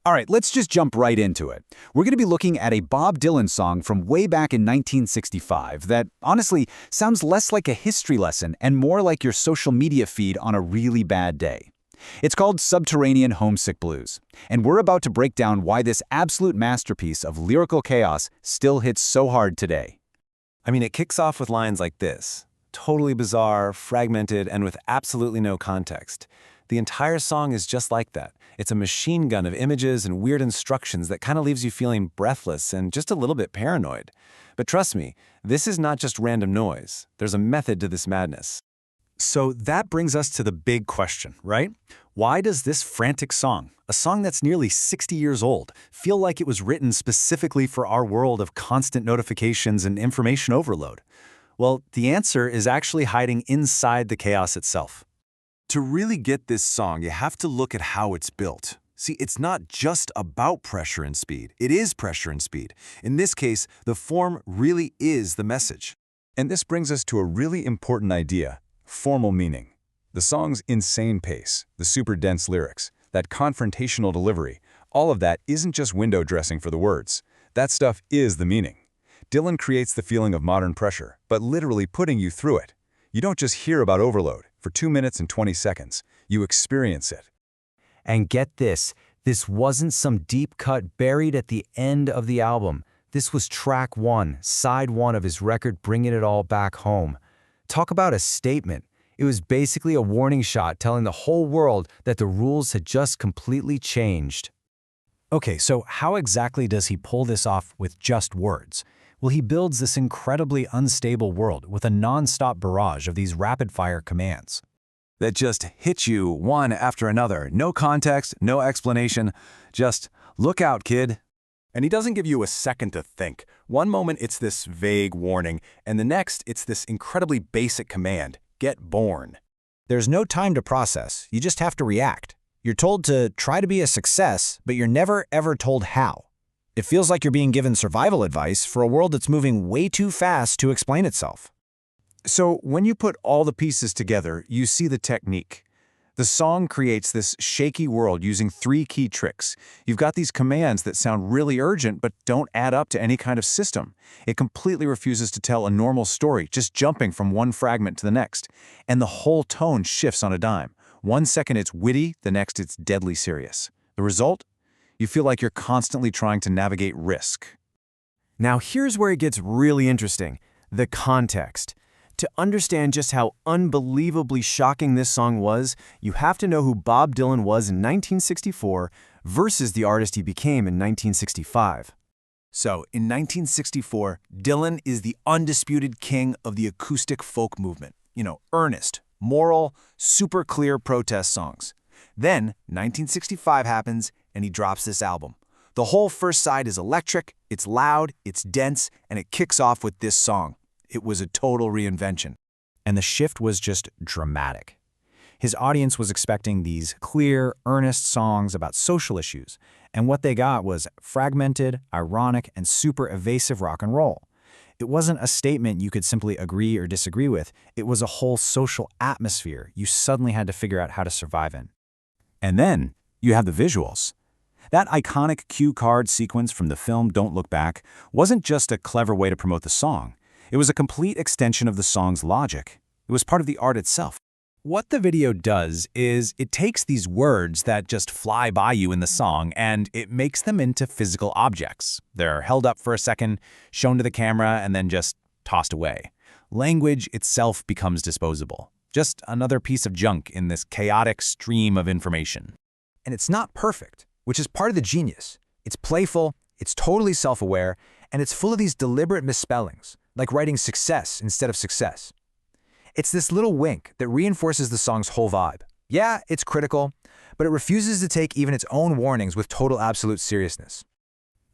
All right, let's just jump right into it. We're going to be looking at a Bob Dylan song from way back in 1965 that, honestly, sounds less like a history lesson and more like your social media feed on a really bad day. It's called Subterranean Homesick Blues, and we're about to break down why this absolute masterpiece of lyrical chaos still hits so hard today. I mean, it kicks off with lines like this. Totally bizarre, fragmented, and with absolutely no context. The entire song is just like that. It's a machine gun of images and weird instructions that kind of leaves you feeling breathless and just a little bit paranoid. But trust me, this is not just random noise. There's a method to this madness. So that brings us to the big question, right? Why does this frantic song, a song that's nearly 60 years old, feel like it was written specifically for our world of constant notifications and information overload? Well, the answer is actually hiding inside the chaos itself. To really get this song, you have to look at how it's built. See, it's not just about pressure and speed. It is pressure and speed. In this case, the form really is the message. And this brings us to a really important idea: formal meaning. The song's insane pace, the super dense lyrics, that confrontational delivery, all of that isn't just window dressing for the words. That stuff is the meaning. Dylan creates the feeling of modern pressure, but literally putting you through it. You don't just hear about overload for 2 minutes and 20 seconds. You experience it. And get this wasn't some deep cut buried at the end of the album. This was track 1, side 1 of his record Bringing It All Back Home. Talk about a statement. It was basically a warning shot telling the whole world that the rules had just completely changed. Okay, so how exactly does he pull this off with just words? Well, he builds this incredibly unstable world with a non-stop barrage of these rapid-fire commands That just hit you one after another. No context, no explanation. Just, look out, kid. And he doesn't give you a second to think. One moment it's this vague warning, and the next it's this incredibly basic command: get born. There's no time to process. You just have to react. You're told to try to be a success, but you're never ever told how. It feels like you're being given survival advice for a world that's moving way too fast to explain itself. So when you put all the pieces together, you see the technique. The song creates this shaky world using 3 key tricks. You've got these commands that sound really urgent but don't add up to any kind of system. It completely refuses to tell a normal story, just jumping from one fragment to the next. And the whole tone shifts on a dime. 1 second it's witty, the next it's deadly serious. The result? You feel like you're constantly trying to navigate risk. Now here's where it gets really interesting: the context. To understand just how unbelievably shocking this song was, you have to know who Bob Dylan was in 1964 versus the artist he became in 1965. So, in 1964, Dylan is the undisputed king of the acoustic folk movement. Earnest, moral, super clear protest songs. Then, 1965 happens, and he drops this album. The whole first side is electric, it's loud, it's dense, and it kicks off with this song. It was a total reinvention. And the shift was just dramatic. His audience was expecting these clear, earnest songs about social issues, and what they got was fragmented, ironic, and super evasive rock and roll. It wasn't a statement you could simply agree or disagree with. It was a whole social atmosphere you suddenly had to figure out how to survive in. And then you have the visuals. That iconic cue card sequence from the film Don't Look Back wasn't just a clever way to promote the song. It was a complete extension of the song's logic. It was part of the art itself. What the video does is it takes these words that just fly by you in the song and it makes them into physical objects. They're held up for a second, shown to the camera, and then just tossed away. Language itself becomes disposable. Just another piece of junk in this chaotic stream of information. And it's not perfect, which is part of the genius. It's playful, it's totally self-aware, and it's full of these deliberate misspellings, like writing success instead of success. It's this little wink that reinforces the song's whole vibe. Yeah, it's critical, but it refuses to take even its own warnings with total absolute seriousness.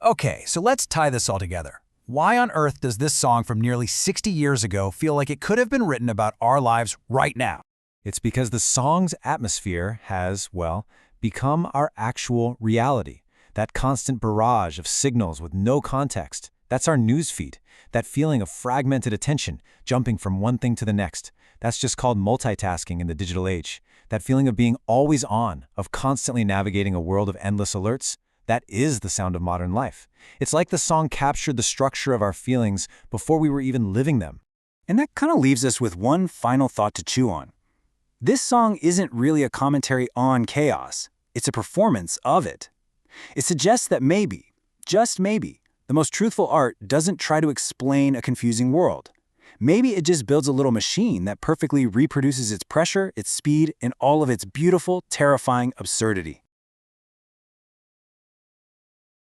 Okay, so let's tie this all together. Why on earth does this song from nearly 60 years ago feel like it could have been written about our lives right now? It's because the song's atmosphere has, well, become our actual reality. That constant barrage of signals with no context. That's our newsfeed. That feeling of fragmented attention, jumping from one thing to the next. That's just called multitasking in the digital age. That feeling of being always on, of constantly navigating a world of endless alerts. That is the sound of modern life. It's like the song captured the structure of our feelings before we were even living them. And that kind of leaves us with one final thought to chew on. This song isn't really a commentary on chaos. It's a performance of it. It suggests that maybe, just maybe, the most truthful art doesn't try to explain a confusing world. Maybe it just builds a little machine that perfectly reproduces its pressure, its speed, and all of its beautiful, terrifying absurdity.